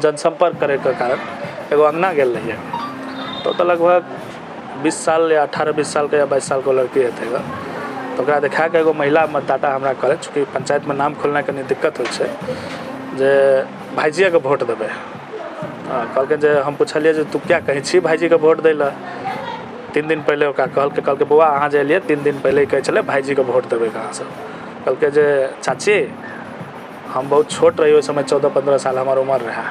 जनसंपर्क करे के कारण एगो अंगना गेल रहिए तो लगभग 20 साल या 18-20 साल के या 22 साल के लड़की हेतै तो ओकरा देखा के एगो महिला मतदाता हमरा कहले चूँकि पंचायत में नाम खोलना कनी दिक्कत होइ छै जे भाईजी के वोट देबै कहलकै जे हम पूछलिए जे तू क्या कहै छी भाईजी के वोट दै लए 3 दिन पहले ओकरा कहलकै बौआ अहाँ जे एलिए 3 दिन पहले कहै छलै भाईजी के वोट देबै कहाँसँ कहलकै जे चाची हम बहुत छोट रही ओहि समय 14-15 साल हमार उम्र रहा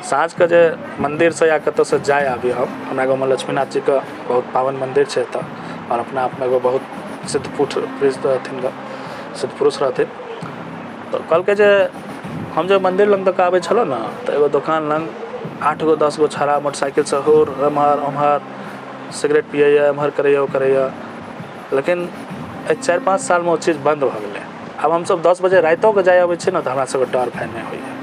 साँझ के जे मंदिर से या कतौ से जाए आबी हमरा गाँव में लक्ष्मीनाथ जी के बहुत पावन मंदिर है और अपना आप में एगो बहुत सिद्ध पुरुष रहथिन सिद्ध पुरुष रहथिन तो कहलकै जे हम जब मंदिर लग तक आबै छलो ना तो एगो दुकान लग 8 गो 10 गो छड़ा मोटरसाइकिल से होर एम्हर ओम्हर सिगरेट पिए एम्हर करैया लेकिन 4-5 साल में वो चीज़ बंद भ गेलै अब हम सब 10 बजे रातों के जाए अबै छी ना तो हमरा सबके डर भय नहीं होइए।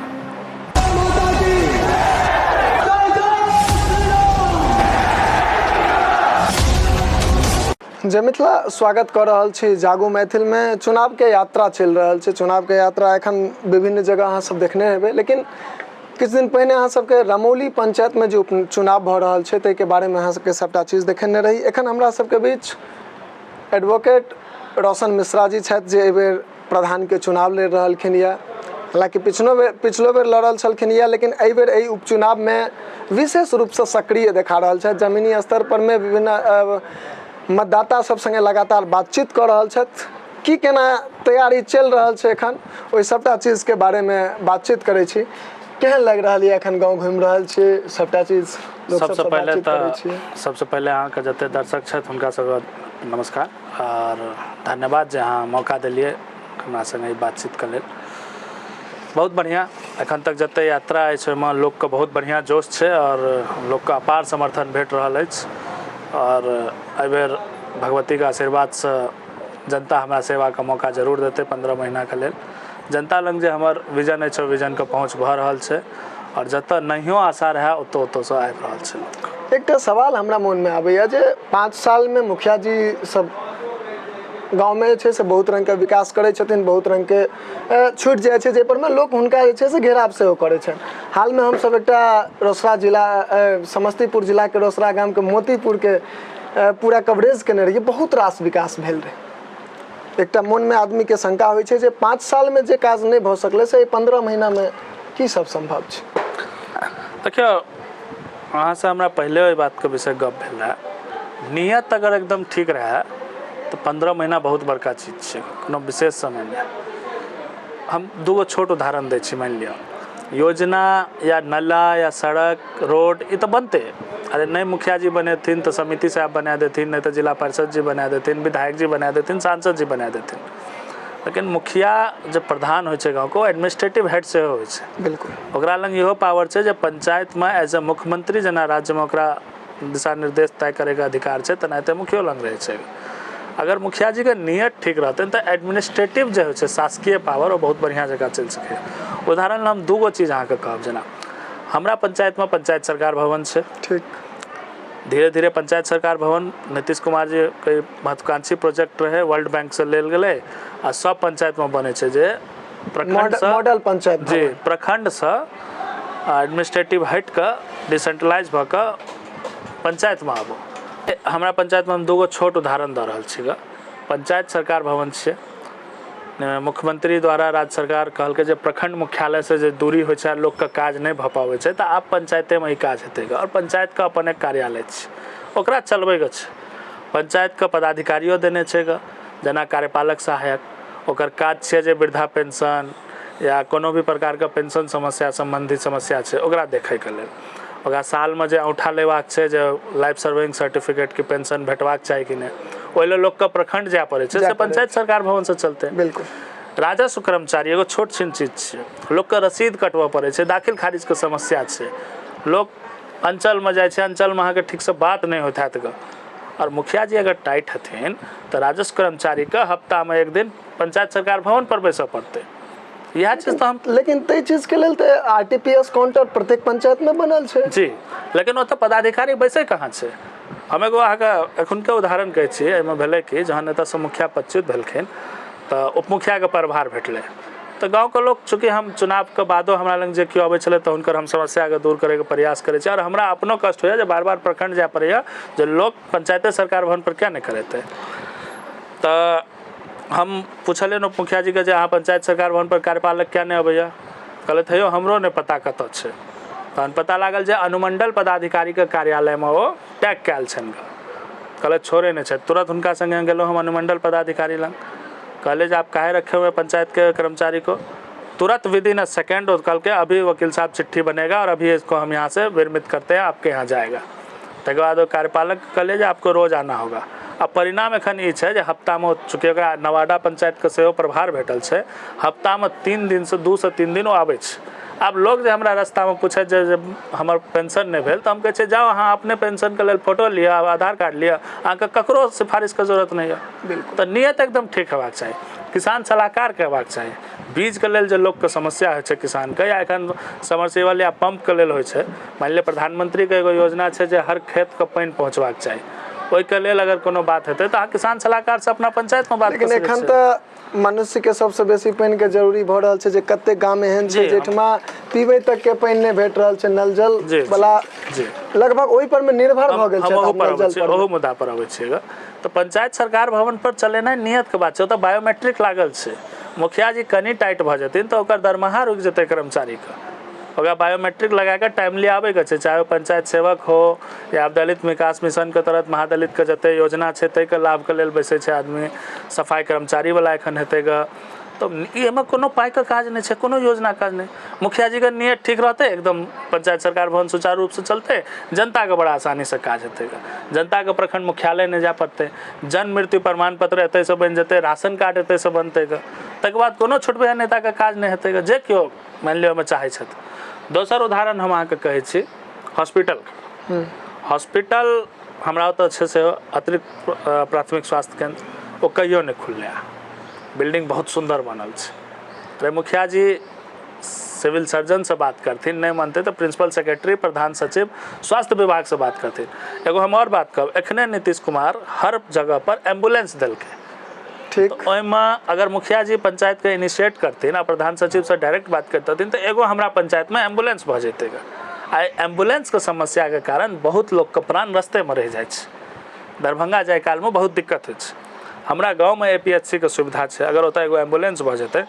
जय मिथिला स्वागत कर रहल छी जागो मैथिल में। चुनाव के यात्रा चल रहल छै। चुनाव के यात्रा एखन विभिन्न जगह अहाँ सब देखने हेबै लेकिन किछ दिन पहिने अहाँ सबके रमौली पंचायत में जो चुनाव भ रहल छै तै के बारे में अहाँ सबके सबटा चीज देखेने रही। एखन हमरा सबके बीच एडवोकेट रोशन मिश्रा जी छथि जे एहि बेर प्रधान के चुनाव लड़ रहलखिन या हालांकि पिछलो बेर लड़ल छलखिन या लेकिन एहि बेर एहि उपचुनाव में विशेष रूप से सक्रिय देखा रहल छथि। जमीनी स्तर पर में विभिन्न मतदाता सब संगे लगातार बातचीत कर रहल छथि। की केना तैयारी चल रहल छै एखन ओहि सबटा चीज के बारे में बातचीत करै छी। केहन लग रहल है एखन गाँव घूमि रहल छी सबटा चीज सबसे पहले अहाँ के जते दर्शक छथि हुनका सबके नमस्कार और धन्यवाद जे अहाँ मौका दिलिए हमरा संगे बातचीत के लेल। बहुत बढ़िया एखन तक जते यात्रा अछि ओहिमे लोक के बहुत बढ़िया जोश छै और लोक के अपार समर्थन भेट रहल अछि और एहि बेर भगवती के आशीर्वाद से जनता हमरा सेवा के मौका जरूर देते 15 महीना के लेल। जनता लग जे हमर विजन अछि विजन के पहुँच भ रहल छै और जतऽ नहियो आशा रहे ओतऽ से आबि रहल छै। एकटा सवाल हमरा मन में आबैया जे 5 साल में मुखिया जी सब गाँव में छै से बहुत रंग के विकास करे छथिन बहुत रंग के छूट जाय छै जे पर में लोक हुनका जे छै से घेराव सेहो करे छन। हाल में हम सब एकटा रोसड़ा जिला समस्तीपुर जिला के रोसड़ा गांव के मोतीपुर के पूरा कवरेज केने रहिए बहुत रास विकास भेल रहे। एकटा मन में आदमी के शंका होइ छै जे 5 साल में जे काज नहीं भ सकले से 15 महीना में की सब संभव छै। देखियो अहाँ से हमरा पहले ओहि बात के विषय गप भेल रहा नियत अगर एकदम ठीक रहे तो 15 महीना बहुत बड़का चीज छै कोनो विशेष समय में। हम दूगो छोट उदाहरण दै छी। मान लिया योजना या नाला या सड़क रोड ये तो बनते अरे नहीं मुखिया जी बनेथिन तो समिति साहब बना देथिन नहीं तो जिला परिषद जी बना देथिन विधायक जी बना देथिन सांसद जी बना देथिन लेकिन मुखिया जब प्रधान हो गाँव को एडमिनिस्ट्रेटिव हेड से हो बिल्कुल ओकरा लग इहो पावर छै जे पंचायत में एज ए मुख्यमंत्री जना राज्य में ओकरा दिशा निर्देश तय करे के अधिकार छै तेनाहिते मुखियो लग रहे छै। अगर मुखिया जी के नियत ठीक रहते तो एडमिनिस्ट्रेटिव जो है शासकीय पावर वो बहुत बढ़िया जगह चल सके। उदाहरण हम दूगो चीज अहाँ के कहब जेना हमरा पंचायत में पंचायत सरकार भवन छै ठीक धीरे धीरे पंचायत सरकार भवन नीतीश कुमार जी के महत्वाकांक्षी प्रोजेक्ट रहे वर्ल्ड बैंक से लेल गेले आ सब पंचायत में बने छै जे प्रखंड से मॉडल पंचायत जी प्रखंड से एडमिनिस्ट्रेटिव हट के डिसेंट्रलाइज भ के पंचायत में आबो। हमरा पंचायत में हम दूगो छोट उदाहरण दे रहल छी। पंचायत सरकार भवन छै मुख्यमंत्री द्वारा राज्य सरकार कहलकै जे प्रखंड मुख्यालय से जे दूरी होइ छै लोक के काज नहीं भ पाबै छै तऽ आब पंचायते में ही काज हेतै और पंचायत का अपन एक कार्यालय छै ओकरा चलबै के छै। पंचायत के पदाधिकारियों देने छै जना कार्यपालक सहायक ओकर काज छै जे वृद्धा पेंशन या कोनो भी प्रकार के पेंशन समस्या संबंधी समस्या छै ओकरा देखै के लेल ओकरा साल में जे औठा लेबाक छै जे लाइफ सर्विंग सर्टिफिकेट की पेंशन भेटबाक चाही कि नहीं ओहि लेल लोक के प्रखंड जाय पड़े छै से पंचायत सरकार भवन से चलते। बिल्कुल राजस्व कर्मचारी एगो छोट छिन चीज छै लोक के रसीद कटवा पड़े छै दाखिल खारिज के समस्या छै लोक अंचल में जाय छै अंचल में अहाँ के ठीक से बात नहीं होता है और मुखिया जी अगर टाइट हथिन तो राजस्व कर्मचारी के हफ्ता में एक दिन पंचायत सरकार भवन पर बैसऽ पड़ते यह चीज तो हम लेकिन तै चीज के लेल तो आरटीपीएस काउंटर प्रत्येक पंचायत में बनल छै जी लेकिन ओतऽ पदाधिकारी बैसे कहाँ छै। हम एगो अहाँके एखुनका उदाहरण कहै छी एहिमे भेलै कि जहन एतऽसँ मुखिया पदच्युत भेलखिन तऽ उप मुखिया के प्रभार भेटलै तो गाँव के लोग चूँकि हम चुनाव के बादो हमरा लग जे केओ अबै छलै तऽ हुनकर हम समस्या के दूर करे के प्रयास करै छी। और हमरा अपनो कष्ट होइए जे बार बार प्रखंड जाय पड़ैए जे लोग पंचायते सरकार भवन पर क्या नहीं करेते। तो हम पूछलिए उप मुखिया जी के जे अहाँ पंचायत सरकार भवन पर कार्यपालक क्या नहीं अबैया, कहलत हे हमरो नहीं पता कतऽ छै। तहन पता लागल जे अनुमंडल पदाधिकारी के कार्यालय में वो टैग कैल छन। कहलत छोड़े नहीं छै। तुरंत हुनका संगे गेलो हम अनुमंडल पदाधिकारी लग, कहले जे आप काहे रखे हुए पंचायत के कर्मचारी को। तुरंत विदिन अ सेकेंड कल के अभी वकील साहब चिट्ठी बनेगा और अभी इसको हम यहाँ से विरमित करते हैं, आपके यहाँ जाएगा। तक बाद कार्यपालक कहले जे आपको रोज आना होगा। अब परिणाम एखन ई छै जे हफ्ता में चूँकि ओकरा नवादा पंचायत के सेहो प्रभार भेटल छै, हफ्ता में 3 दिन से 2 से 3 दिन वो आबै छै। अब लोग जे हमरा रास्ता में पूछे जे हमर पेंशन नहीं भेल, तो हम कहे जाओ अहाँ अपने पेंशन के लिए फोटो लिया, आधार कार्ड लिया, अहाँके ककरो सिफारिश के जरूरत नहीं है। तो नियत एकदम ठीक हेबाक चाही, किसान सलाहकार के हेबाक चाही। बीज के लेल जे लोग के समस्या होइ छै किसान के, या एखन समरसेबल या पंप के लेल होइ छै, मान लिअ प्रधानमंत्री के एगो योजना छै जे हर खेत के पानि पहुँचबाक चाही, ओहिके लेल अगर कोनो बात हेतै तऽ अहाँ किसान सलाहकार से अपना पंचायत में बात। लेकिन एखन तऽ मनुष्य के सबसे बेसी पानि के जरूरी भऽ रहल छै जे कते गाम एहन छै जेठमा पीबै तक के पानि नहि भेट रहल छै, नल जल वाला लगभग ओहि पर में निर्भर भऽ गेल छै। ओहो मुद्दा पर अबै छियै तऽ पंचायत सरकार भवन पर चलेनाइ नियत के बात छै। ओतऽ बायोमेट्रिक लागल छै, मुखिया जी कनि टाइट भऽ जेथिन तऽ ओकर दरमाहा रुकि जेतै कर्मचारी के। ओकरा बायोमेट्रिक लगा के टाइमली आबे के छै, चाहे वो पंचायत सेवक हो या दलित विकास मिशन के तहत महादलित के जते योजना छै ताहिके लाभ के लेल बैसे छै आदमी, सफाई कर्मचारी वाला एखन हेतै ग। तो एहिमे कोनो पाई के काज नहीं छै, कोनो योजना काज नहीं। मुखिया जी के नियत ठीक रहते एकदम पंचायत सरकार भवन सुचारू रूप से चलते, जनता के बड़ा आसानी से काज हेतै ग। जनता के प्रखंड मुख्यालय नहीं जा पड़ते, जन्म मृत्यु प्रमाण पत्र एतै से बनि जेतै, राशन कार्ड एतै से बनतै ग। तकर बाद कोनो छोट बड़ा नेता के काज नहीं हेतै ग, जे केओ मान लिअ ओहिमे चाहै छथि। दोसर उदाहरण हम अहाँके कहै छी हॉस्पिटल। हॉस्पिटल हमरा ओतऽ छै से अतिरिक्त प्राथमिक स्वास्थ्य केंद्र, वो कहियो नहीं खुललै। बिल्डिंग बहुत सुंदर बनल छै। अरे मुखिया जी सिविल सर्जन से बात करथिन, नहीं मानते तो प्रिंसिपल सेक्रेटरी प्रधान सचिव स्वास्थ्य विभाग से बात करथिन। एगो हम और बात कहब, एखने नीतीश कुमार हर जगह पर एम्बुलेंस देलकै, ठीक। तो ओहिमे अगर मुखिया जी पंचायत के इनिशिएट करथिन आ प्रधान सचिव से डायरेक्ट बात करथिन तो एगो हमरा पंचायत में एम्बुलेंस भऽ जेतै। आ एम्बुलेंस के समस्या के कारण बहुत लोग के प्राण रस्ते में रह जाइ छै, दरभंगा जाय काल में बहुत दिक्कत होइ छै। हमरा गाँव में APHC के सुविधा छै, अगर ओतऽ एगो एम्बुलेंस भऽ जेतै,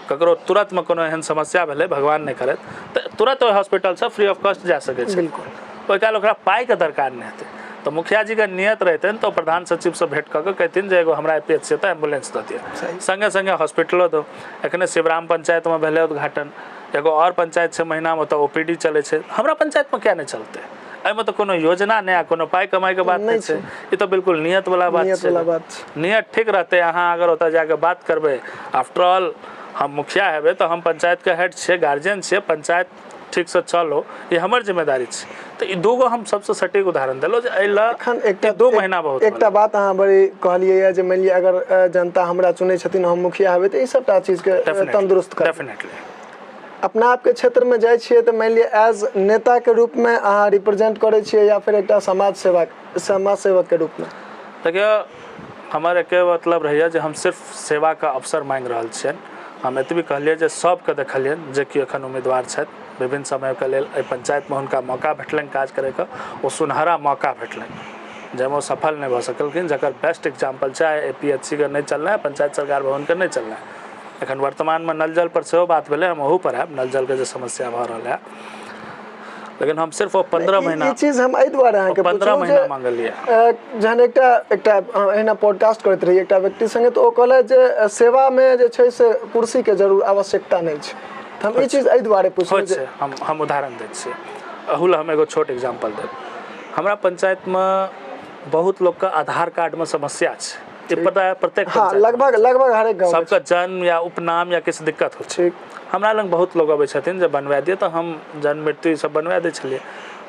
ककरो तुरंत में कोनो एहन समस्या भेलै भगवान नहीं करैत तऽ तुरंत ओहि hospital Se free of cost जा सकै छै। ओहि काल ओकरा पाई के दरकार नहीं हेतै। तो मुखिया जी के नियत रहते तो प्रधान सचिव से भेंट करके कहथिन जे एगो हमरा APHC तऽ एम्बुलेंस दऽ दिअ, संगे संगे हॉस्पिटलो दो। एखने शिवराम पंचायत में भेलै उद्घाटन, एगो और पंचायत छै महीना में तऽ OPD चलै छै, हमरा पंचायत में क्या नहीं चलते। एहिमे तो कोनो योजना नहीं, कोनो पाई कमाई के बात नहीं छै, ये तो बिल्कुल नियत वाला बात छै। नियत ठीक रहते, अहाँ अगर ओतऽ जाके बात करबै, आफ्टर ऑल हम मुखिया हेबै तो हम पंचायत के हेड छियै, गार्जियन छियै, पंचायत ठीक से चलो ये हमर जिम्मेदारी छै। तो ई दूगो हम सबसे सटीक उदाहरण देलो जे एखन एकटा 2 महीना बहुत एकटा बात अहाँ बड़ी कहलियै जे मानि लिअ अगर जनता हमरा चुनै छथिन, हम मुखिया हेबै तऽ ई सबटा चीज के तंदुरुस्त करबै। डेफिनेटली अपना आपके क्षेत्र में जाइ छियै तऽ मानि लिअ एज नेता के रूप में अहाँ रिप्रेजेंट करै छियै या फिर एकटा समाज सेवक के रूप में? देखियो हमर एके मतलब रहैया जे हम सिर्फ सेवा का अवसर मांगि रहल छियनि। हम एतबी कहलियै जे सबके देखलियनि जे कि एखन उम्मीदवार छथि, विभिन्न समय के लेल एहि पंचायत में हुनका मौका भेटलनि काज करैके, ओ सुनहरा मौका भेटलनि जाहिमे ओ सफल नहीं भऽ सकलखिन। जकर बेस्ट एग्जाम्पल छै APHC के नहीं चलना है, पंचायत सरकार भवन के नहीं चलना है। एखन वर्तमान में नल जल पर सेहो बात भेलै, हम ओहू पर आयब, नल जल के जे समस्या भऽ रहल है। लेकिन हम सिर्फ 15 महीना ई चीज हम एहि दुआरे अहाँके 15 महीना मांगलियै। जहन एकटा एहिना पॉडकास्ट करैत रही एकटा व्यक्ति संगे, तो ओ कहलथि जे सेवा में जे छै से कुर्सी के जरूर आवश्यकता नहीं छै। हम ई चीज एहि दुआरे पूछै छी, हम उदाहरण दै छियै। अहुल हम एगो छोट एग्जाम्पल देब। हमरा पंचायत में बहुत लोग के आधार कार्ड में समस्या छै, ये पता है प्रत्येक लगभग हर एक गाँव सबके जन्म या उपनाम या किछु दिक्कत होइ छै। हमरा लग बहुत लोग अबै छथिन जे बनवा दिए, तो हम जन्म मृत्यु सब बनवा दै छलियै।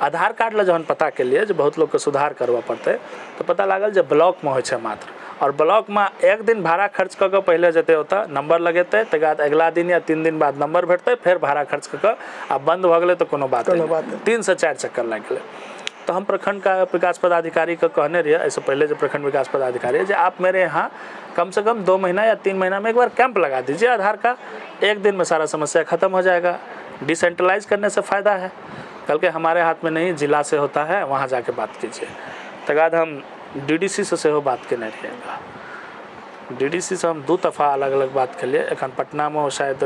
आधार कार्ड ले जहन पता केलियै जे बहुत लोग के सुधार करबऽ पड़तै, तो पता लागल जे ब्लॉक में होइ छै मात्र, और ब्लॉक में एक दिन भाड़ा खर्च कऽ के पहिले जेतै ओतऽ नंबर लगेतै, तकर बाद अगिला दिन या 3 दिन बाद नंबर भेटतै, फेर भाड़ा खर्च कऽ के आ बंद भऽ गेलै तऽ कोनो बात नहीं। 3 से 4 चक्कर लागि गेलै। तो हम प्रखंड का विकास पदाधिकारी का कहने रहिए, ऐसे पहले जो प्रखंड विकास पदाधिकारी है, जो आप मेरे यहाँ कम से कम 2 महीना या 3 महीना में एक बार कैंप लगा दीजिए आधार का, 1 दिन में सारा समस्या खत्म हो जाएगा। डिसेंट्रलाइज करने से फ़ायदा है, कल के हमारे हाथ में नहीं, जिला से होता है, वहाँ जाके बात कीजिए। तक बाद हम DDC से हो बात करने रहिएगा। DDC से हम 2 दफ़ा अलग अलग बात के लिए, एखन पटना में शायद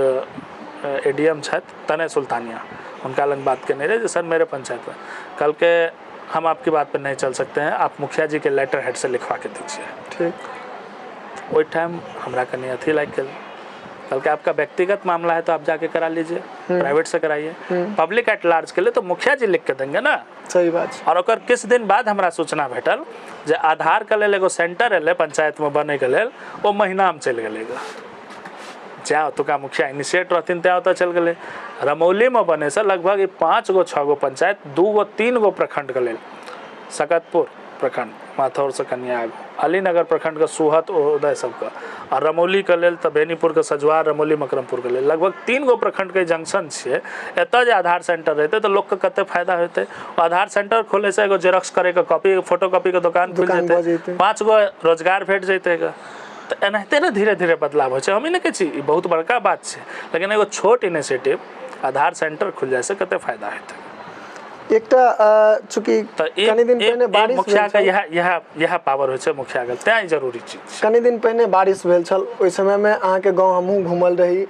ADM तनय सुल्तानिया, उनका अलग बात करने रहे, सर मेरे पंचायत में कल के हम आपकी बात पर नहीं चल सकते हैं, आप मुखिया जी के लेटर हेड से लिखवा के दीजिए। ठीक, वही टाइम हमारा कहीं अथी लाइक कर, कल के आपका व्यक्तिगत मामला है तो आप जाके करा लीजिए, प्राइवेट से कराइए। पब्लिक एट लार्ज के लिए तो मुखिया जी लिख के देंगे ना। सही बात। और ओकर किस दिन बाद हमरा सूचना भेटल जे आधार के लेल एगो सेंटर एले पंचायत में बने के लेल, वो महीना में चल गएगा। जहाँ ओतुका मुखिया इनिशिएट रहथिन त्या ओतऽ चल गए। रमौली में बने से लगभग 5 गो 6 गो पंचायत, 2 गो 3 गो प्रखंड के लेल, सकतपुर प्रखंड माथौर से कनिया आगू, अलीनगर प्रखंड के सुहत उदय सबका, और रमौली के लेल तो बेनीपुर के सजुआर, रमौली मकरमपुर के लेल लगभग 3 गो प्रखंड के जंक्शन छे। एतऽ जे आधार सेंटर रहते तो लोग के कते फायदा होते। आधार सेंटर खोले से एगो जेरॉक्स करे के कॉपी फोटो कॉपी के दुकान खुल जेते, 5 गो रोजगार भेट जेते। तो एनाहिते ना धीरे धीरे बदलाव हो। हम ही नहीं कहै बहुत बड़का बात है, लेकिन एगो छोट इनिशिएटिव आधार सेंटर खुल जाए से कते फायदा हेतै। एकटा चूँकि कनि दिन पहिने बारिश मुखिया का यह पावर होइ छै मुखिया के, तें जरूरी चीज। कनि दिन पहिने बारिश भेल छल, ओहि समय में अहाँ के गांव हमहूँ घूमल रही।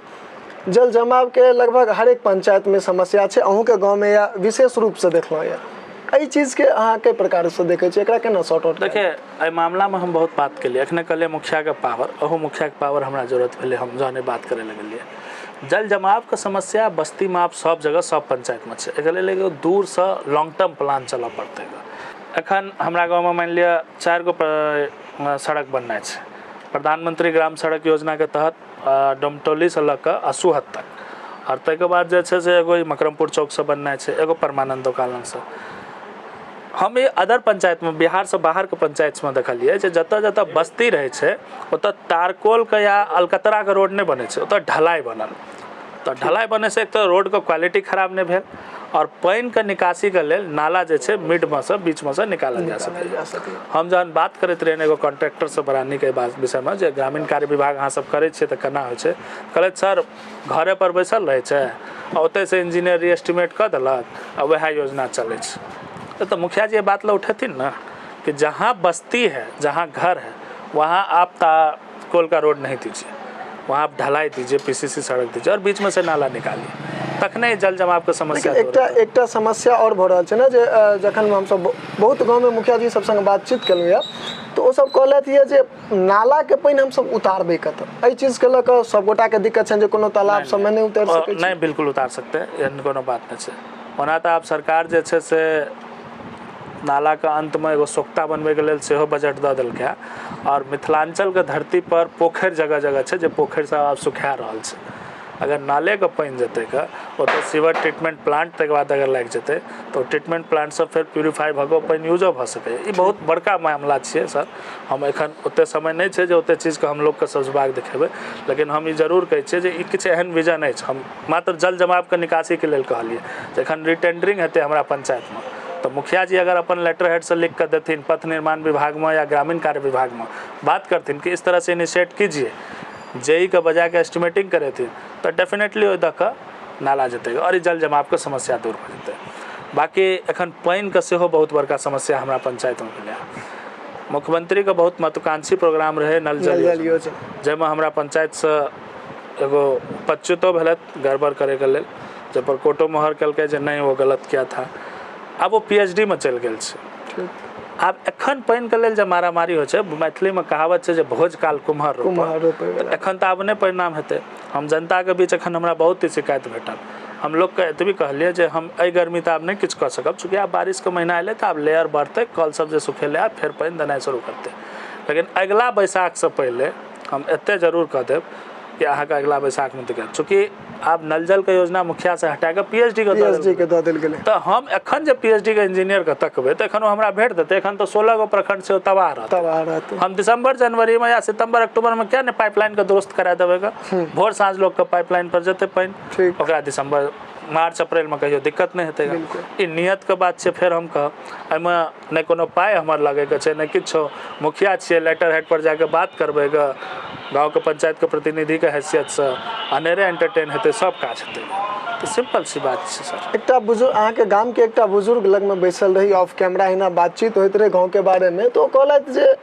जल जमाव के लगभग हर एक पंचायत में समस्या है, अहूँ के गाँव में या विशेष रूप से देखलहुँ या एहि चीज के अहाँ के प्रकार से देखे छियै, एकरा केना सॉर्ट आउट? देखिए एहि मामला में हम बहुत बात केलिए, एखने कहलिए मुखिया के पावर, अहू मुखिया के पावर हमरा जरूरत भेलै, हम जहने बात करे लगलिए। जल जमाव के समस्या बस्ती में आप सब जगह सब पंचायत में है, एक लेल दूर से लॉन्ग टर्म प्लान चलऽ पड़ते। एखन हमरा गाँव में मान लिअ 4 गो सड़क बनना है, प्रधानमंत्री ग्राम सड़क योजना के तहत डोमटोली से लऽ कऽ असुहत तक, और तक बाद जे छै से एगो मकरमपुर चौक से बनना है, एगो परमानंद कॉलोनी से। हम ये अदर पंचायत में, बिहार से बाहर के पंचायत में देखलिए जतऽ जतऽ बस्ती रहे छै ओतऽ तारकोल के या अलकतरा के रोड नहीं बने छै, ओतऽ ढलाई बनल। तो ढलाई बने से एक तो रोड के क्वालिटी खराब नहीं भेल, और पानि के निकासी के लेल नाला जे छै मिड में से बीच में से निकालल जा सके। हम जहन बात करैत रहिए एगो कॉन्ट्रैक्टर से बरानी के बात विषय में, जे ग्रामीण कार्य विभाग अहाँ सब करै छियै तऽ केना होइ छै, कहलथि सर घरे पर बैसल रहे छै, ओतै से इंजीनियर रीएस्टिमेट कऽ देलक आ वएह योजना चलै छै। तो मुखिया जी ये बात ला उठेथिन ना कि जहाँ बस्ती है, जहाँ घर है, वहाँ आप तारकोल का रोड नहीं दीजिए, वहाँ आप ढलाई दीजिए, PCC सड़क दीजिए, और बीच में से नाला निकालिए, तखने जल जमाव के समस्या। एकटा समस्या और भऽ रहल छै ना, जे जखन हम सब बहुत गाँव में मुखिया जी सब संग बातचीत केलहुँ या, तो वो सब कहलथि है जे नाला के पानि हम सब उतारबे कतऽ, एहि चीज के लऽ कऽ सब गोटा के दिक्कत छै जे कोनो तालाब सब में नहीं उतार सकै छै। नहीं, बिल्कुल उतार सकते हैं, एहन कोनो बात नहीं छै। ओना तऽ आब सरकार जे छै से नाला के अंत में एगो सोख्ता बनबे के लेल सेहो बजट दऽ देलकै, और मिथिलांचल के धरती पर पोखरि जगह जगह छै जे पोखरि सब आब सुखा रहल छै। अगर नाले के पानि जेतै का ओतऽ सीवर ट्रीटमेंट प्लांट तक बाद अगर लागि जेतै तो ट्रीटमेंट प्लांट से फिर प्यूरिफाई भऽ कऽ पानि यूजो भऽ सकै। ई बहुत बड़का मामला छियै सर, हम एखन ओते समय नहीं छै जे ओते चीज के हम लोग के सजबाग देखेबै, लेकिन हम ई जरूर कहै छियै जे ई किछु एहन विजन अछि। हम मात्र जल जमाव के निकासी के लेल कहलिए, जखन रिटेंडरिंग हेतै हमरा पंचायत में तो मुखिया जी अगर अपन लेटर हेड से लिख कर देथिन, पथ निर्माण विभाग में या ग्रामीण कार्य विभाग में बात करथिन कि इस तरह से इनिशिएट कीजिए, जेई का बजा के एस्टिमेटिंग करे थे, तो डेफिनेटली ओहि दऽ नाला जेतै और जल जमाव के समस्या दूर हो जेतै। बाकी एखन पानि के सेहो बहुत बड़का समस्या हमरा पंचायत में भेलै। मुख्यमंत्री के बहुत महत्वाकांक्षी प्रोग्राम रहे नल जल योजना, जाहिमे हमरा पंचायत से एगो पच्चीतो भेलथि गड़बड़ करे के लेल, जै पर कोर्टो मोहर केलकै जे नहीं वो गलत किया था। आब वो PhD में चलि गेल छै। आब एखन पानि के लेल जे मारामारी होइ छै, मैथिली में कहावत छै जे भोज काल कुम्हर रोपै, एखन तऽ आब नहि परिणाम हेतै। हम जनता के बीच एखन हमरा बहुत ही शिकायत भेटल। हम लोग के एतबी कहलिए जे हम एहि गर्मी तऽ आब नहीं किछु कऽ सकब, चूँकि आब बारिश के महीना एलै तऽ आब लेयर बढ़तै, कल सब जे सुखेलै आब फेर पानि देनाइ शुरू करतै। लेकिन अगिला बैसाख से पहले हम एते जरूर कह देब कि अहाँके अगिला बैसाख में दिक्कत, चूँकि आब नल जल के योजना मुखिया से हटा के PhD के दऽ देल गेलै। तऽ हम एखन जे PhD के इंजीनियर के तकबै तऽ एखन हमरा भेट देतै। एखन तऽ 16 गो प्रखंड से तबाह रहतै। हम दिसंबर जनवरी में या सितंबर अक्टूबर में क्या नहीं पाइपलाइन के दुरुस्त करा देबै, भोर साँझ लोग के पाइपलाइन पर जेतै पानि, ओकरा दिसंबर मार्च अप्रैल में कहियो दिक्कत नहीं हेतै ई नियत के बात छै। फिर हम कह एहिमे नहि कोनो पाइ हमर लगैके छै नहि किछो, मुखिया छियै लेटर हेड पर जाके बात करबै ग गाँव के पंचायत के प्रतिनिधि के हैसियत से अनेरे एंटरटेन हेतै सब काज हेतै। तो सिंपल सी बात छै सर। एकटा बुजुर्ग अहाँके गाम के एकटा बुजुर्ग लग में बैसल रही, ऑफ कैमरा हिना बातचीत होइत रहे गाँव के बारे में, तो कहलथि जे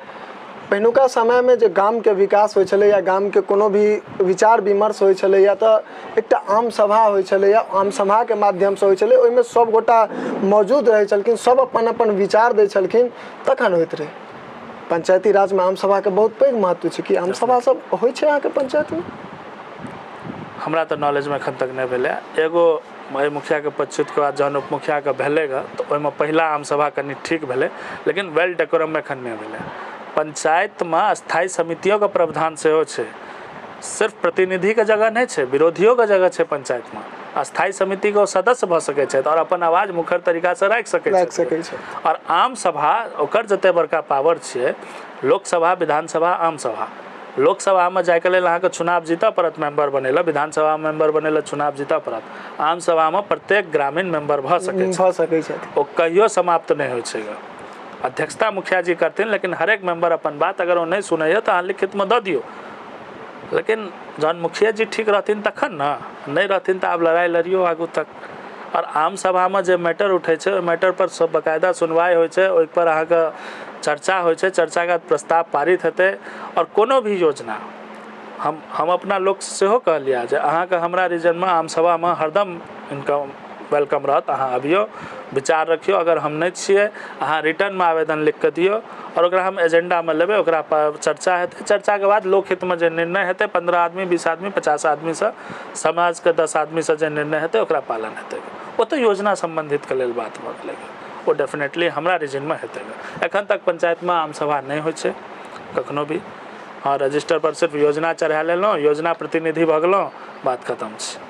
पहिनुका समय में जे गाम के विकास होइ छलै या गाम के कोनो भी विचार विमर्श होइ छलै या तऽ एकटा आम सभा होइ छलै या आम सभा के माध्यम से होइ छलै, ओहिमे सब गोटा मौजूद रहै छलखिन, सब अपन अपन विचार दै छलखिन, तखन होइत रहे। पंचायती राज में आम सभा के बहुत पैघ महत्व छै कि आम सभा सब होइ छै अहाँके पंचायत में? हमरा तऽ नॉलेज में एखन तक नहीं भेलै। एगो मुखिया के पदच्युत के बाद जहन उप मुखिया के भेलै ग तो ओहिमे पहिला आम सभा कनि ठीक भेलै, लेकिन वेल डेकोरम में एखन नहीं भेलै। पंचायत में स्थायी समितियों का प्रावधान सेहो छै, सिर्फ प्रतिनिधि के जगह नहीं छै, विरोधियों के जगह छै पंचायत में। स्थायी समिति के सदस्य भऽ सकै छै और अपन आवाज मुखर तरीका से राखि सकै छै। और आम सभा ओकर जते बड़का पावर छै, लोकसभा विधानसभा आम सभा, लोकसभा में जाके लेल अहाँके चुनाव जीतऽ पड़त मेंबर बनेला, विधानसभा में मेंबर बनेला चुनाव जीतऽ पड़त, आम सभा में प्रत्येक ग्रामीण मेंबर भऽ सकै छै, ओ कहियो समाप्त नहीं होइ छै। अध्यक्षता मुखिया जी करथिन, लेकिन हरेक मेंबर अपन बात अगर वो नहीं सुनैया तो अहाँ लिखित में दऽ दियौ। लेकिन जहन मुखिया जी ठीक रहथिन तखन ना, नहीं रहथिन तो आब लड़ाई लड़ियो आगू तक। और आम सभा में जे मैटर उठै छै, ओहि मैटर पर सब बाकायदा सुनवाई होइ छै, ओहि पर अहाँके चर्चा होइ छै, चर्चा के प्रस्ताव पारित हेतै। और कोनो भी योजना हम अपना लोक सेहो कहलिए जे अहाँके हमरा रीजन में आम सभा में हरदम इनका वेलकम रहत, अहाँ अबियो विचार रखियो। अगर हम नहीं छियै अहाँ रिटर्न में आवेदन लिख के दियो और ओकरा हम एजेंडा में लेबै, ओकरा पर चर्चा हेतै, चर्चा के बाद लोकहित में जे निर्णय हेतै 15 आदमी 20 आदमी 50 आदमी से समाज के 10 आदमी से जे निर्णय हेतै ओकरा पालन हेतै। वो तो योजना संबंधित के लेल बात भऽ गेलै, वो डेफिनेटली हमरा रीजन में हेतै। एखन तक पंचायत में आम सभा नहीं होइ छै कखनो भी। हाँ, रजिस्टर पर सिर्फ योजना चढ़ा लेलहुँ, योजना प्रतिनिधि भऽ गेलहुँ, बात खत्म छै।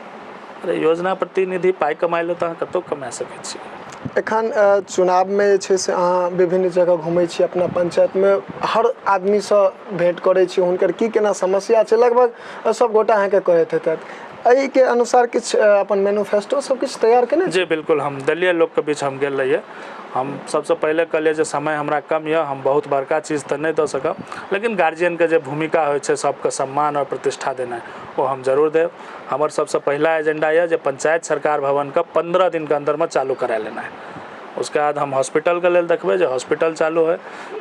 अरे योजना प्रतिनिधि पाइ कमाइ ले तऽ अहाँ कतौ कमा सकै छी। एखन चुनाव में जे छै से अहाँ विभिन्न जगह घूमै छी, अपना पंचायत में हर आदमी से भेंट करै छी, हुनकर की केना समस्या छै लगभग सब गोटा अहाँके कहैत हेतैथ। एहि के अनुसार किछु अपन मैनिफेस्टो सब किछु तैयार केने जी बिल्कुल। हम दलीय लोक के बीच हम गेल रहिए। हम सबसे पहले कहलिए जे समय हमरा कम यऽ, हम बहुत बड़का चीज तऽ नहीं दऽ सकब, लेकिन गार्जियन के जे भूमिका होइ छै सबके सम्मान और प्रतिष्ठा देनाइ वो हम जरूर देब। हमर सबसे पहला एजेंडा यऽ जे पंचायत सरकार भवन के 15 दिन के अंदर में चालू करा लेना है। उसके बाद हम हॉस्पिटल के लेल देखबै जे हॉस्पिटल चालू है।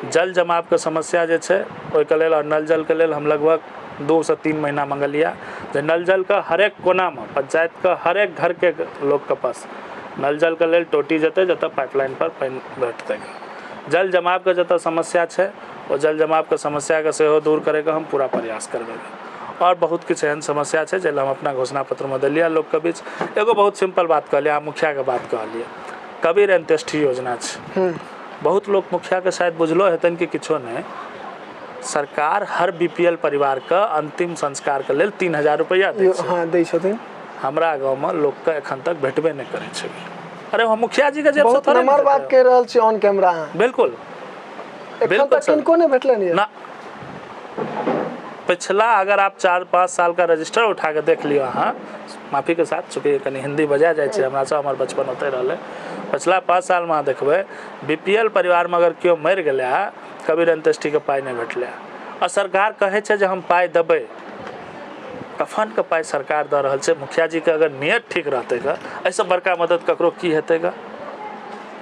जल जमाव के समस्या जे छै ओहिके लेल और नल जल के लेल हम लगभग 2 से 3 महीना मंगलिया जे नल जल के हरेक कोना में पंचायत के हरेक घर के लोग के पास नल जल के लेल टोटी जेतै जतऽ पाइपलाइन पर पानि भेटतै। जल जमाव के जतऽ समस्या छै ओ जल जमाव के समस्या के सेहो दूर करे के हम पूरा प्रयास करबै। और बहुत किछु एहन समस्या छै जे हम अपना घोषणा पत्र में देलिए लोक के बीच। एगो बहुत सिंपल बात कहलिए, अहाँ मुखिया के बात कहलिए, कबीर अंत्येष्टि योजना छै। बहुत लोग मुखिया के शायद बुझलो हेतनि कि किछो नहीं, सरकार हर बीपीएल परिवार के अंतिम संस्कार के लेल 3000 रुपया दै छथिन। हमरा गाँव में लोक के एखन तक भेटबे नहीं करे छै। अरे हम मुखिया जी के जेब से थोड़े नंबर बात कह रहल छी ऑन कैमरा। बिल्कुल एखन तक किनको नहीं भेटले नहीं ना। पिछला अगर आप 4-5 साल का रजिस्टर उठा के देख लियो अहाँ, माफी के साथ चूँकि कनी हिंदी बजा जाए छै हमरा से, हमर बचपन ओतै रहलै। पिछला 5 साल में देखबै बीपीएल परिवार में अगर केओ मरि गेलै है कबीर अंत्येष्टि के पाइ नहीं भेटलै और सरकार कहै छै जे हम पाइ देबै। कफन के पाइ सरकार दऽ रहल छै। मुखिया जी के अगर नियत ठीक रहतै ग, ऐसे बड़का मदद ककरो की हेतै ग?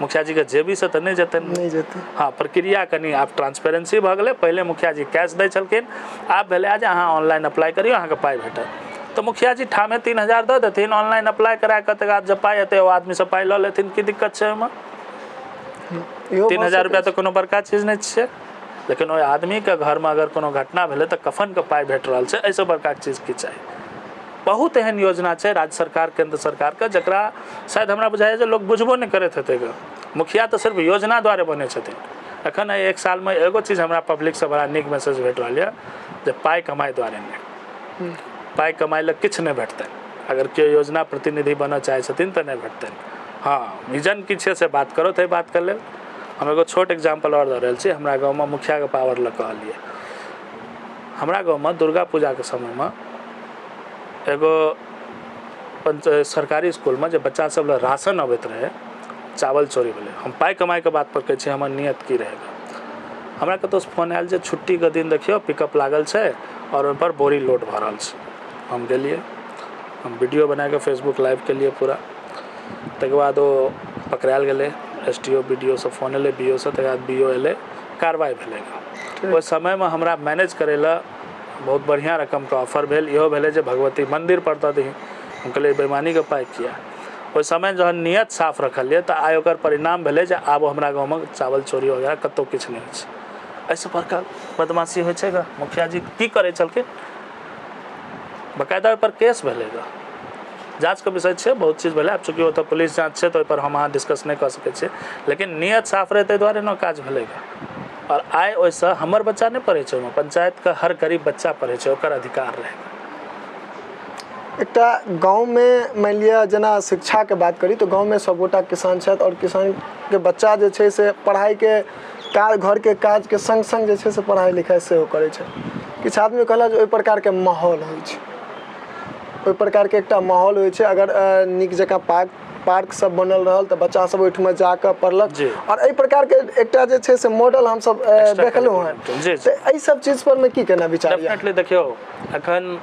मुखिया जी के जेबी से तऽ नहीं जेतै। हाँ, प्रक्रिया कनी आब ट्रांसपेरेंसी भऽ गेलै। पहले मुखिया जी कैश दै छलखिन, आब भेलै जे अहाँ ऑनलाइन अप्लाई करियौ अहाँके पाइ भेटत। तो मुखिया जी ठामे 3000 दऽ देथिन, ऑनलाइन अप्लाई करा के तकर बाद जब पाइ एतै ओ आदमी से पाइ लऽ लेथिन। की दिक्कत छै ओहिमे? 3000 रुपया तऽ कोनो बड़का चीज नहीं छै। लेकिन ओहि आदमी के घर में अगर कोनो घटना भेलै तऽ कफन के पाइ भेट रहल छै, ऐसे बड़का चीज की चाही? बहुत एहन योजना छै राज्य सरकार केंद्र सरकार के जकरा शायद हमरा बुझाइए जे लोग बुझबो नहीं करैत हेतै ग। मुखिया तो सिर्फ योजना द्वारे बने छथिन। एखन 1 साल में एगो चीज हमरा पब्लिक से बड़ा नीक मैसेज भेट रहल यऽ जे पाइ कमाई द्वारे नहीं, पाइ कमाई ले किछु नहीं भेटतै। अगर केओ योजना प्रतिनिधि बनऽ चाहै छथिन तऽ नहीं भेटतै। हाँ, विजन की छै से बात करो थे। बात कर ले हम एगो छोट एग्जाम्पल और दऽ रहल छी। हमरा गाँव में मुखिया के पावर लऽ कहलिए, हमरा गाँव में दुर्गा पूजा के समय में एगो सरकारी स्कूल में जो बच्चा सब राशन अबैत रहे चावल चोरी भेलै। हम पाइ कमाई के बात पर कहै छी हमर नियत की रहेगा। हमरा कतौ फोन आयल जे छुट्टी के दिन देखियो पिकअप लागल छै और ओहि पर बोरी लोड भऽ रहल छै। हम गेलिए, हम वीडियो बना के फेसबुक लाइव के लिए पूरा। तकर बाद वो पकड़ायल गेलै, STO BDO से फोन एलै, BO से, तकर बाद BO एलै, कार्रवाई भेलै। ओहि समय में हमरा मैनेज करे ला बहुत बढ़िया रकम के ऑफर भेल। इहो भेलै जे भगवती मंदिर पर दऽ दही। हम कहलिए बेईमानी के पाइ किया। ओहि समय जहन नियत साफ रखलिए तऽ आइ ओकर परिणाम भेलै जे आब हमरा गाँव में चावल चोरी वगैरह कतौ किछु नहीं होइ छै। एहिसँ बड़का बदमाशी होइ छै गा। मुखिया जी की करै छलखिन, बकायदा पर केस भेलै गा। जाँच के विषय छै, बहुत चीज भेलै। आब चूँकि ओतऽ पुलिस जाँच छै तऽ ओहि पर हम अहाँ डिस्कस नहीं कऽ सकै छियै, लेकिन नियत साफ रहै ताहि दुआरे ने काज भेलै गा। और आइ ओहिसँ हमर बच्चा नहीं पढ़ै छै, ओहिमे पंचायत के हर गरीब बच्चा पढ़ै छै, ओकर अधिकार रहै। एकटा गाँव में मान लिअ जेना शिक्षा के बात करी तो गाँव में सबगोटा किसान छथि और किसान के बच्चा जे छै से पढ़ाई के काज, घर के काज के संग संग जे छै से पढ़ाई लिखाई सेहो करै छै। किछु आदमी कहला जे ओहि प्रकार के माहौल होइ छै, ओहि प्रकार के एकटा माहौल होइ छै। अगर नीक जकाँ पार्क सब बनल रहल तऽ बच्चा सब ओहिठमा जाकर पढ़लक। और एहि प्रकार के एकटा जे छै से मॉडल हम सब देखलहुँ हैं। तऽ एहि सब चीज पर में की कहना विचार? डेफिनेटली देखियो, अखन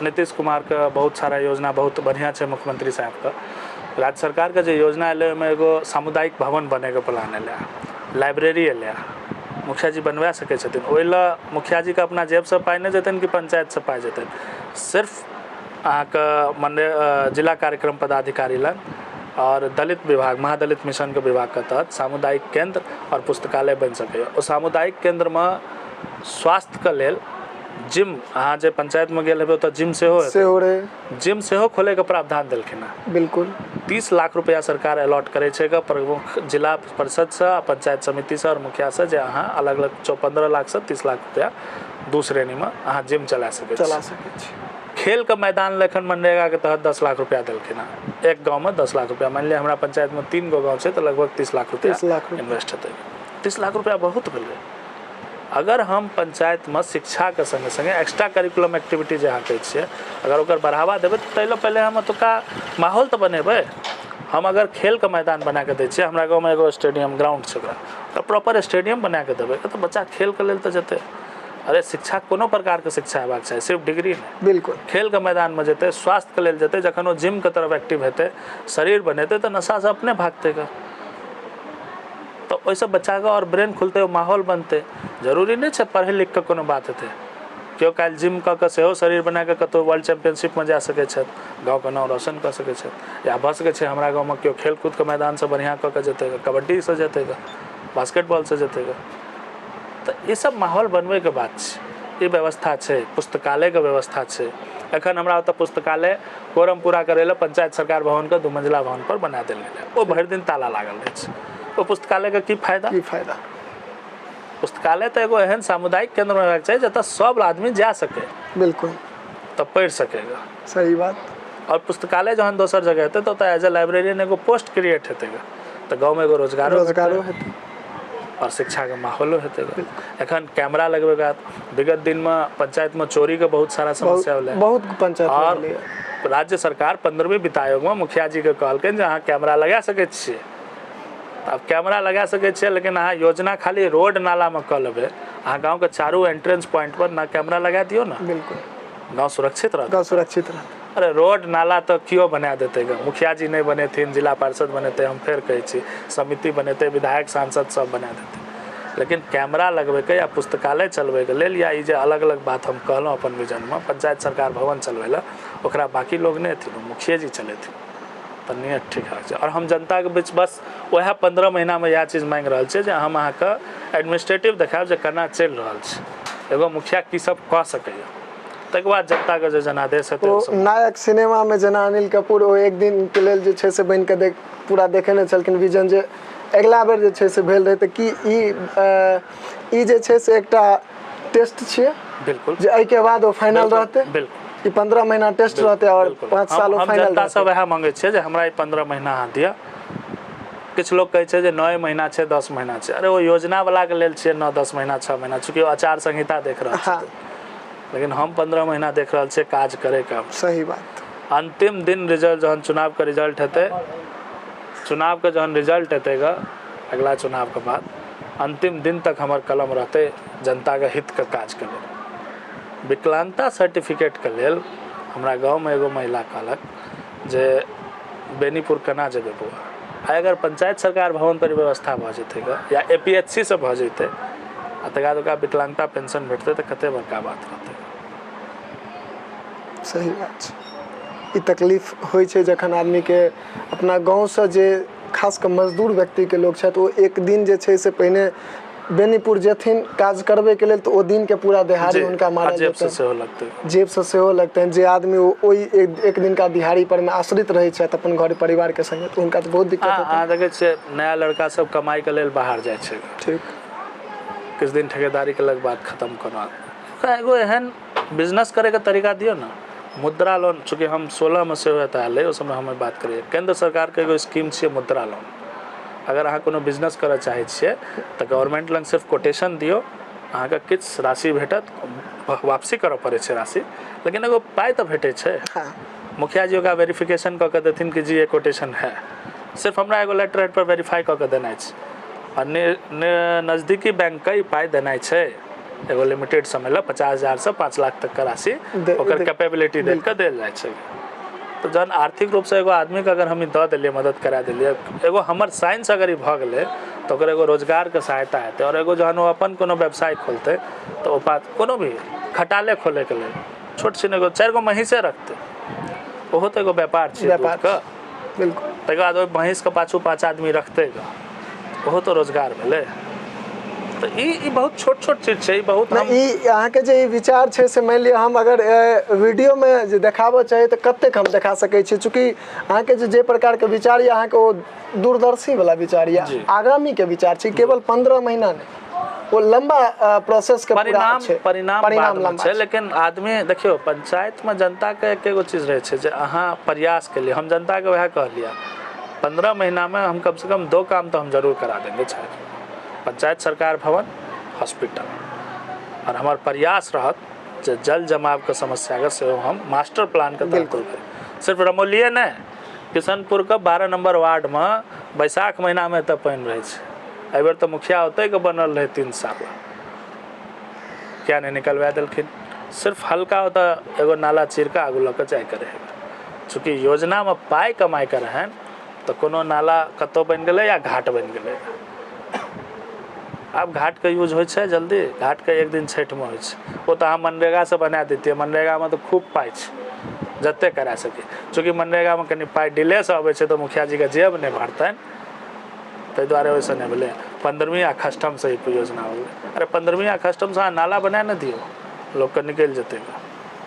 नीतीश कुमार के बहुत सारा योजना बहुत बढ़िया छै। मुख्यमंत्री साहब के राज्य सरकार के जे योजना एलै ओहिमे एगो सामुदायिक भवन बने के प्लान एलै, लाइब्रेरी एलै। मुखिया जी बनवा सकै छथिन। ओहि ला मुखिया जी के अपना जेब से पाइ नहीं जेतनि कि पंचायत से पाइ जेतनि। सिर्फ अहाँके जिला कार्यक्रम पदाधिकारी लग और दलित विभाग, महादलित मिशन के विभाग के तहत सामुदायिक केंद्र और पुस्तकालय बन सकैए। ओ सामुदायिक केंद्र में स्वास्थ्य के लेल जिम, अहाँ जे पंचायत में गेल हेबै ओतऽ जिम सेहो हेतै, जिम सेहो खोले के प्रावधान देलखिन हैं। बिल्कुल 30 लाख रुपया सरकार अलॉट करे छै प्रमुख जिला परिषद से, पंचायत समिति से और मुखिया से, जे अहाँ अलग अलग 15 लाख से 30 लाख रुपया दू श्रेणी में अहाँ जिम चला सकै छी। खेल के मैदान लेखन मनरेगा के तहत 10 लाख रुपया देलखिन हैं। एक गाँव में 10 लाख रुपया। मान लिया हमरा पंचायत में 3 गो गाँव छै तऽ लगभग 30 लाख रुपया इन्वेस्ट हेतै। 30 लाख रुपया बहुत भेलै। अगर हम पंचायत में शिक्षा के संगे संगे एक्स्ट्रा करिकुलम एक्टिविटी जे अहाँ कहै छियै, अगर ओकर बढ़ावा देबै तऽ ताहि पहले हम ओतुका माहौल तऽ बनेबै। हम अगर खेल के मैदान बना के दै छियै, हमरा गाँव में एगो स्टेडियम ग्राउंड छै, ओकरा प्रॉपर स्टेडियम बना के देबै तऽ बच्चा खेल के लेल तऽ जेतै। अरे शिक्षा कोनो प्रकार के शिक्षा हेबाक चाही, सिर्फ डिग्री नहीं। बिल्कुल खेल के मैदान में जेतै, स्वास्थ्य के लेल जेतै। जखन वो जिम के तरफ एक्टिव हेतै, शरीर बनेतै तऽ नशा से अपने भागतै गा। तो ओहिसँ बच्चा के और ब्रेन खुलतै, वो माहौल बनतै। जरूरी नहीं छै पढ़े लिख के कोनो बात हेतै। केओ काल्हि जिम कऽ के सेहो शरीर बना के कतौ वर्ल्ड चैंपियनशिप में जा सकै छथि, गाँव के नाम रोशन कऽ सकै छथि। या भऽ सकै छै हमरा गाँव में केओ खेलकूद के मैदान से बढ़िया कऽ के जेतै, कबड्डी से जेतै, बास्केटबॉल से जेतै। तऽ ई सब माहौल बनबै के बात छै। ई व्यवस्था छै, पुस्तकालय के व्यवस्था छै। एखन हमरा ओतऽ पुस्तकालय कोरम पूरा करै लए पंचायत सरकार भवन के 2 मंजिला भवन पर बना देल गेलै। वो भरि दिन ताला लागल रहै छै। ओ पुस्तकालय के की फायदा? पुस्तकालय तऽ एगो एहन सामुदायिक केंद्र में रहबाक चाही जतऽ सब आदमी जा सके, बिल्कुल, तऽ पढ़ि सकेगा। सही बात। और पुस्तकालय जहन दोसर जगह हेतै तऽ एज ए लाइब्रेरियन एगो पोस्ट क्रिएट हेतै, तऽ गाँव में एगो रोजगारो हेतै और शिक्षा के माहौलो हेतै। एखन कैमरा लगबे के विगत दिन में पंचायत में चोरी के बहुत सारा समस्या भेलै, बहुत पंचायत और राज्य सरकार 15वीं वित्त आयोग में मुखिया जी के कहलखिन जे अहाँ कैमरा लगा सकै छियै। अब कैमरा लगा सकै छियै, लेकिन अहाँ योजना खाली रोड नाला में कऽ लेबै। अहाँ गाँव के चारू एंट्रेंस पॉइंट पर ना कैमरा लगा दियौ ना, बिल्कुल गाँव सुरक्षित रहत। गाँव सुरक्षित रहत। अरे रोड नाला तो क्यों बना देते गा? मुखिया जी नहीं बनेथिन, जिला पार्षद बनेते, हम फेर कहै छी समिति बनेते, विधायक सांसद सब बना देते। लेकिन कैमरा लगबे के या पुस्तकालय चलबे के लेल, या जे अलग अलग बात हम कहलहुँ अपन विजन में, पंचायत सरकार भवन चलबै ला ओकरा बाकी लोग नहीं थी, मुखिया जी चलेथिन तऽ नियत ठीक है। और हम जनता के बीच बस वह 15 महीना में यह चीज मांग रहल छै जे हम अहाँ के एडमिनिस्ट्रेटिव देखाब जे केना चलि रहल छै, एगो मुखिया की सब कऽ सकैया। तकर बाद जनता के जे जनादेश हेतै। नायक सिनेमा में जेना अनिल कपूर ओ एक दिन के लेल जे छै से बनि के पूरा देखेने छलखिन विजन, जे अगिला बेर जे छै से भेल रहै तऽ की ई जे छै से एकटा टेस्ट छियै? बिल्कुल, जे एहि के बाद ओ फाइनल रहतै। बिल्कुल, ई 15 महीना टेस्ट रहतै और 5 साल हम फाइनल। जनता सब वएह मांगे छै जे हमरा ई 15 महीना अहाँ दिअ। किछु लोग कहै छै जे 9 महीना छै, 10 महीना छै। अरे वो योजना वाला के लेल छियै 9-10 महीना 6 महीना, चूँकि आचार संहिता देख रहल छै। लेकिन हम 15 महीना देख रहल छियै काज करे का। सही बात। अंतिम दिन रिजल्ट जहन चुनाव का रिजल्ट हेतै, चुनाव के जहन रिजल्ट हेतै गा अगला चुनाव के बाद, अंतिम दिन तक हमर कलम रहतै जनता के हित के काज के लेल। विकलांगता सर्टिफिकेट के लेल हमरा गाँव में एगो महिला कहलक जे बेनीपुर केना जेबै बौआ, आइ अगर पंचायत सरकार भवन पर व्यवस्था भऽ जेतै गा या APHC से भऽ जेतै आ तकर बाद ओकरा विकलांगता पेंशन भेटतै तऽ कते बड़का बात रहतै। सही बात छै। ई तकलीफ होइ छै जखन आदमी के अपना गाँव से जे खास कर मजदूर व्यक्ति के लोग छथि, ओ एक दिन जे छै से पहिने बेनीपुर जेथिन काज करबे के लेल, तो ओ दिन के पूरा दिहाड़ी उनका मारल जेब से जेतै, सेहो लगतै, जेब से सेहो लगतै। जे आदमी ओहि एक दिन का दिहाड़ी पर में आश्रित रहै छथि अपन घर परिवार के संगे, तो उनका तो बहुत दिक्कत होता है। देखै छियै नया लड़का सब कमाई के लेल बाहर जाइ छै, ठीक, किछु दिन ठेकेदारी केलक बाद खत्म करवा। एगो एहन बिजनेस करे के तरीका दियो ना। मुद्रा लोन, चूँकि हम 16 में सेहो एतऽ आयल उस समय हम बात करिए, केंद्र सरकार के एगो स्कीम छै मुद्रा लोन। अगर अहाँ कोनो बिजनेस करऽ चाहै छियै तऽ गवर्नमेंट लग सिर्फ कोटेशन दियौ, अहाँके किछु राशि भेटत, वापसी करऽ पड़ै छै राशि, लेकिन एगो पाइ तऽ भेटै छै। मुखिया जी ओकरा वेरिफिकेशन कऽ के देथिन कि जी ये कोटेशन है, सिर्फ हमरा एगो लेटर हेड पर वेरीफाई कऽ के देनाइ छै। और नजदीकी बैंक के पाइ देनाइ छै एगो लिमिटेड समय लए 50,000 से 5 लाख तक के राशि ओकर कैपेबिलिटी देख के देल जाइ छै। तो जहन आर्थिक रूप से एगो आदमी के अगर हम ई दऽ देलियै, मदद करा देलियै, एगो हमर साइंस अगर ई भऽ गेलै तऽ ओकर एगो रोजगार के सहायता हेतै। और एगो जहन ओ अपन कोनो व्यवसाय खोलतै तऽ ओ बात कोनो भी खटाले खोले के लेल छोट छिन एगो 4 गो महींसे रखतै, ओहो तऽ एगो व्यापार छै दूध के। बिल्कुल। तकर बाद ओहि महींस के पाछू 5 आदमी रखतै गा, ओहो तो रोजगार भेलै। तो ई बहुत छोट छोट चीज छै, बहुत हम ई अहाँके जे ई विचार छै से मानि लिअ हम अगर वीडियो में जे देखाबऽ चाही तऽ कतेक हम देखा सकै छी, चूँकि अहाँके जे प्रकार के विचार यऽ अहाँके ओ दूरदर्शी वाला विचार यऽ, आगामी के विचार छै, केवल 15 महीना नहीं, वो लंबा प्रोसेस के परिणाम लंबा छै। लेकिन आदमी देखियो पंचायत में जनता के एकेगो चीज रहे छै जे अहाँ प्रयास के लिए, हम जनता के वह कहलिए 15 महीना में हम कम से कम 2 काम तो हम जरूर करा देंगे, चाहे पंचायत सरकार भवन, हॉस्पिटल। और हमार प्रयास रहत जे जल जमाव के समस्या के सेहो हम मास्टर प्लान के तहत करी। सिर्फ रमौलिये नहीं, किशनपुर के 12 नंबर वार्ड में बैसाख महीना में तब पानी रहे छै। एहि बेर तो मुखिया होते के बनल रहे 3 साल, क्या नहीं निकलवा देलखिन। सिर्फ हल्का होता एगो नाला चीर के आगू लऽ के जाय के रहे, चूँकि योजना में पाई कमाई के रहन तो कोनो नाला कतौ बन गए या घाट बन गए। आब घाट के यूज हो जल्दी, घाट के एक दिन छठ में हो, वो तो अहाँ मनरेगा से बना देतियै। मनरेगा में तो खूब पाई छै, जते करा सके, चूँकि मनरेगा में कनि पाई डिले से अबै छै तो मुखिया जी के जेब नहीं भरतन, ताहि दुआरे वैसे नहीं भेलै। 15वीं अखष्टम से ही योजना हो गई। अरे 15वीं अखष्टम से अहाँ नाला बना न दियो, लोग के निकल जेतै,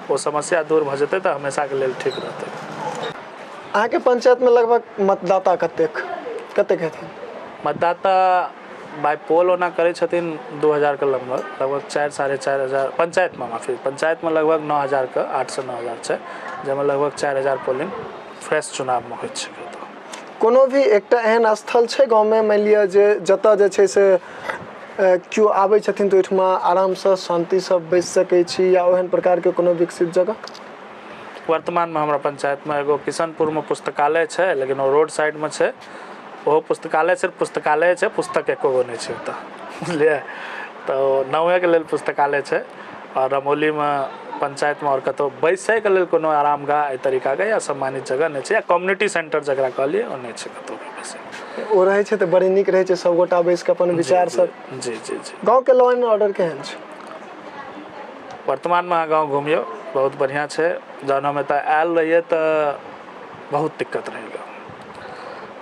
वो समस्या दूर भ जेतै तो हमेशा के लेल ठीक रहतै। अहाँके पंचायत में लगभग मतदाता कतेक हेथिन? मतदाता बाय पोल ओना करै छथिन 2000 के लगभग 4-4.5 हजार पंचायत में, माफी पंचायत में लगभग 9000 के 8 से 9000 छै, जाहिमे लगभग 4000 पोलिंग फ्रेश चुनाव में होइ छै। कोनो भी एकटा एहन स्थल छै गाँव में मानि लिअ जे जतऽ जे छै से केओ आबै छथिन तऽ ओहिठमा आरामसँ शान्तिसँ बैसि सकै छी, या ओहन प्रकार के कोनो विकसित जगह? वर्तमान में हमरा पंचायत में एगो किशनपुर में पुस्तकालय छै, लेकिन वो रोड साइड में छै। ओहो पुस्तकालय सिर्फ पुस्तकालय छै, पुस्तक एको गो नहीं छै ओतऽ, बुझलियै। तो नावे के लेल पुस्तकालय छै। और रमौली में पंचायत में और कतौ बैसै के लेल कोनो आरामगाह एहि तरीका के या सम्मानित जगह नहीं छै, या कम्युनिटी सेंटर जकरा कहलिए ओ नहीं छै कतौ भी बैसै। ओ रहै छै तऽ बड़ी नीक रहै छै, सब गोटा बैस के अपन विचार सब। जी जी जी। गाँव के लॉ एंड ऑर्डर केहन छै? वर्तमान में अहाँ गाँव घूमियो, बहुत बढ़िया छै। जहन हम एतऽ आयल रहिए तऽ बहुत दिक्कत रहेगा।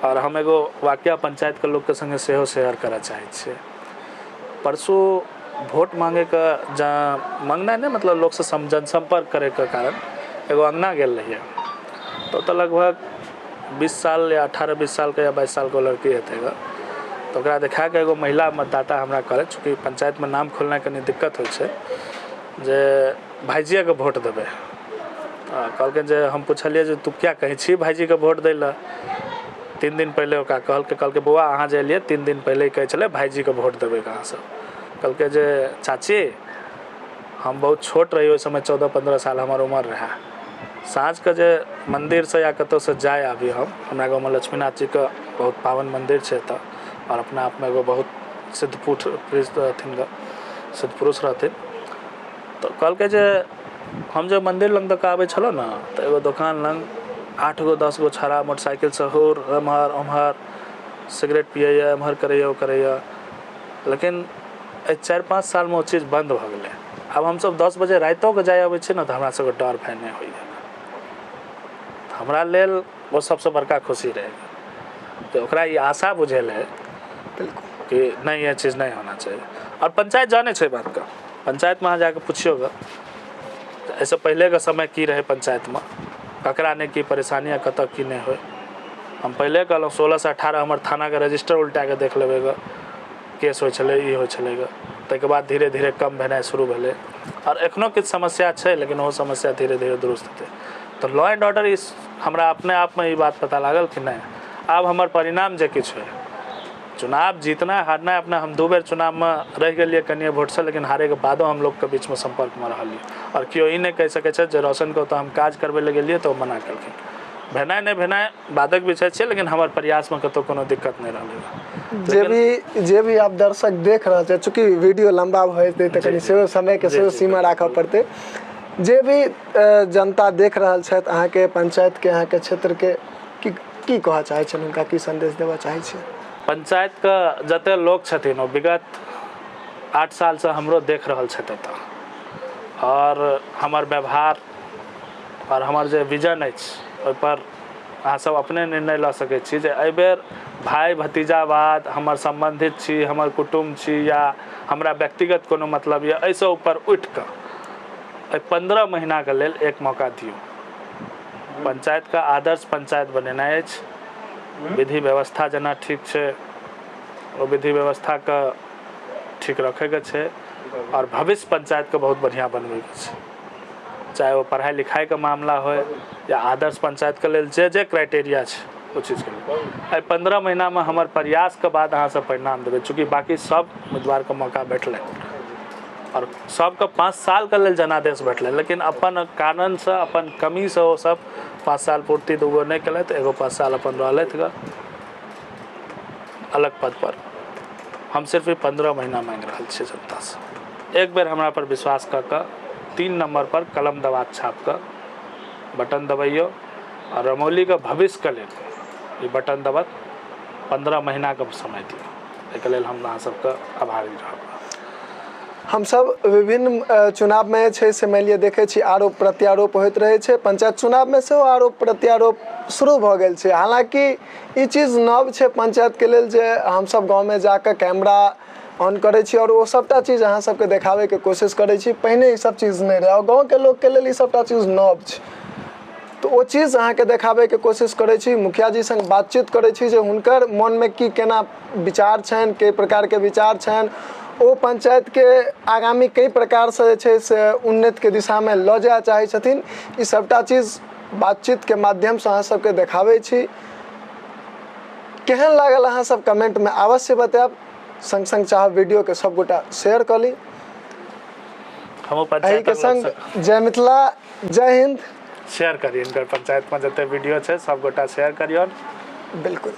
और हम एगो वाकया पंचायत के लोग के संगे सेहो शेयर करऽ चाहै छियै। परसू वोट मांगे के मांगना नहीं, मतलब लोग से जनसंपर्क करे के कारण एगो अंगना गेल रहिए, तो लगभग 20 साल या 18-20 साल के या 22 साल के लड़की हेतै गा। तो ओकरा देखा के एगो महिला मतदाता हमरा कहले, चूँकि पंचायत में नाम खोलना कनी दिक्कत होइ छै, जे भाईजिए के वोट देबै। कहलकै जे हम पुछलिए जे तू क्या कहै छी भाईजी के वोट दै लए। 3 दिन पहले ओकरा कहलकै बौआ अहाँ जे एलिए 3 दिन पहले कहै छलै भाईजी के वोट देबै कहाँसँ। कहलकै जे चाची हम बहुत छोट रही, ओहि समय 14-15 साल हमर उम्र रहे, साँझ के जे मंदिर से या कतौ से जाए आबी हमरा गाँव में लक्ष्मीनाथ जी के बहुत पावन मंदिर है एतऽ और अपना आप में एगो बहुत सिद्ध पुरुष रहथिन सिद्ध पुरुष रहथिन। तो कहलकै जे हम जब मंदिर लग तक आबै छलौ ने तो एगो दुकान लग 8 गो 10 गो छौड़ा मोटरसाइकिल से हुर एम्हर ओम्हर सिगरेट पियैया एम्हर करैया ओ करैया, लेकिन 4-5 साल में वो चीज़ बंद भऽ गेलै। अब हम सब 10 बजे राइतो के जाय अबै छी ने तो हमरा सबके डर भय नहीं होइया। हमरा लेल वो सबसे बड़का खुशी रहेगा कि ओकरा ये आशा बुझेल है कि नहीं ये चीज़ नहीं होना चाहिए। और पंचायत जाने छै बात का, पंचायत में अहाँ जाके पुछियोगा ऐसे पहले का समय की रहे पंचायत में, ककरा ने की परेशानियाँ कतऽ की नहीं हो। हम पहले कहलहुँ 16 से 18 हमर थाना के रजिस्टर उल्टा के देख लेबै ग, केस होइ छलै ई होइ छलै ग। ताहिके बाद धीरे धीरे कम भेनाइ शुरू भेलै और एखनो किछु समस्या छै, लेकिन वो समस्या धीरे धीरे दुरुस्त हेतै। तो लॉ एंड ऑर्डर इस हमरा अपने आप में ये बात पता लागल कि नहीं आब हमर परिणाम जे किछु है, चुनाव जीतना हारना अपना हम 2 बेर चुनाव में रह गए कनिए वोट से, लेकिन हारे के बादो हम लोग के बीच में संपर्क में रहलिए और केओ ई नहीं कह सकै छै जे रोशन को तो हम काज करबे लए गेलिए तो मना केलखिन। भेनाइ नहीं भेनाइ बादक विषय छै, लेकिन हमार प्रयास में कतौ कोनो दिक्कत नहीं रहलै। जे भी आप दर्शक देख रहल छै, चूँकि वीडियो लंबा भऽ जेतै तऽ कनि सेहो समय के सेहो सीमा राखऽ पड़तै। जे भी जनता देख रहल छथि अहाँके पंचायत के अहाँके क्षेत्र के की कहऽ चाहै छनि, हुनका की संदेश देबऽ चाहै छियै? पंचायत के जते लोग छथिन ओ विगत 8 साल से हमरो देख रहल छथि एतऽ, और हमर व्यवहार और हमर जे विजन अछि ओहि पर अहाँ सब अपने निर्णय लऽ सकै छी जे एहि बेर भाई भतीजावाद हमर संबंधित छी, हमर कुटुम्ब छी या हमरा व्यक्तिगत कोनो मतलब या एहिसँ ऊपर उठि कऽ 15 महीना के लेल एक मौका दियौ। पंचायत का आदर्श पंचायत बनेनाइ अछि। विधि व्यवस्था जेना ठीक छै ओ विधि व्यवस्था के ठीक रखे के छै और भविष्य पंचायत के बहुत बढ़िया बनबै के छै। चाहे वो पढ़ाई लिखाई के मामला हो या आदर्श पंचायत के लेल जे क्राइटेरिया छै ओ चीज के लेल 15 महीना में हमर प्रयास के बाद अहाँ सब परिणाम देबै। चूँकि बाकी सब उम्मीदवार के मौका भेटलै और सबके 5 साल के लेल जनादेश भेटलै, लेकिन अपन कारण से अपन कमी से वो सब 5 साल पूर्ति 2 गो नहीं केलथि, एगो 5 साल अपन रहलथि ग अलग पद पर। हम सिर्फ 15 महीना मांग रहल छियै जनता से। एक बेर हमरा पर विश्वास कऽ कऽ 3 नंबर पर कलम दबा छाप कऽ बटन दबाइयो और रमौली के भविष्य के लेल ये बटन दबत 15 महीना के समय दियौ। एहिके लेल हम अहाँ सबके आभारी रहब। हम सब विभिन्न चुनाव में छै से मानि लिअ देखै छी आरोप प्रत्यारोप होइत रहै छै। पंचायत चुनाव में सेहो आरोप प्रत्यारोप शुरू भऽ गेल छै। हालांकि ई चीज नव छै पंचायत के लेल जे हम सब गाँव में जाकर कैमरा ऑन करै छी और वो सबटा चीज अहाँ सबके देखाबै के कोशिश करै छी। पहिने ई सब चीज नहीं रहे और गाँव के लोग के लेल ई सबटा चीज नव छै, तो वो चीज अहाँके देखाबै के कोशिश करै छी। मुखिया जी संग बातचीत करै छी जे हुनकर मन में की केना विचार छनि, कई प्रकार के विचार छनि, ओ पंचायत के आगामी कई प्रकार से जे छै से उन्नति के दिशा में लऽ जाय चाहै छथिन। ई सबटा चीज बातचीत के माध्यम से अहाँ सबके देखाबै छी। केहन लागल अहाँ सब कमेंट में अवश्य बतायब। संग संग चाहब वीडियो के सब गोटा शेयर कर ली। एहि के संग जय मिथिला जय हिंद। शेयर करिए, इनकर पंचायत में जते वीडियो छै सब गोटा शेयर करियौन। बिल्कुल।